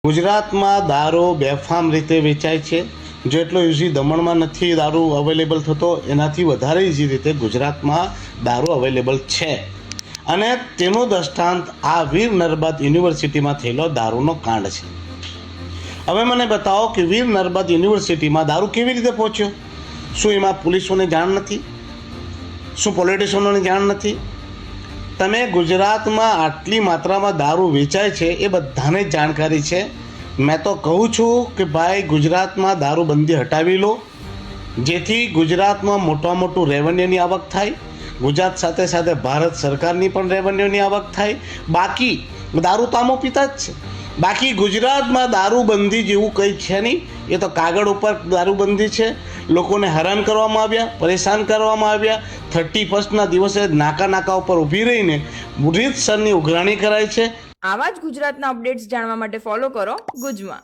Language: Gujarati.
ગુજરાતમાં દારૂ બેફામ રીતે વેચાય છે. જેટલો ઇઝી દમણમાં નથી દારૂ અવેલેબલ થતો, એનાથી વધારે ઇઝી રીતે ગુજરાતમાં દારૂ અવેલેબલ છે. અને તેનું દૃષ્ટાંત આ વીર નર્મદ યુનિવર્સિટીમાં થયેલો દારૂનો કાંડ છે. હવે મને બતાવો કે વીર નર્મદ યુનિવર્સિટીમાં દારૂ કેવી રીતે પહોંચ્યો? શું એમાં પોલીસોને જાણ નથી? શું પોલિટિશિયનોને જાણ નથી? તમે ગુજરાતમાં આટલી માત્રામાં દારૂ વેચાય છે એ બધાને જ જાણકારી છે. મેં તો કહું છું કે ભાઈ ગુજરાતમાં દારૂબંધી હટાવી લો, જેથી ગુજરાતમાં મોટું રેવન્યુની આવક થાય. ગુજરાત સાથે સાથે ભારત સરકારની પણ રેવન્યુની આવક થાય. બાકી દારૂ તો આમો પીતા જ છે. બાકી ગુજરાતમાં દારૂબંધી જેવું કંઈ છે નહીં. એ તો કાગળ ઉપર દારૂબંધી છે. લોકોને હેરાન કરવામાં આવ્યા, પરેશાન કરવામાં આવ્યા. 31ના દિવસે નાકા ઉપર ઊભી રહીને રીતસરની ઉઘરાણી કરાય છે. આવા જ ગુજરાતના અપડેટ્સ જાણવા માટે ફોલો કરો ગુજમાં.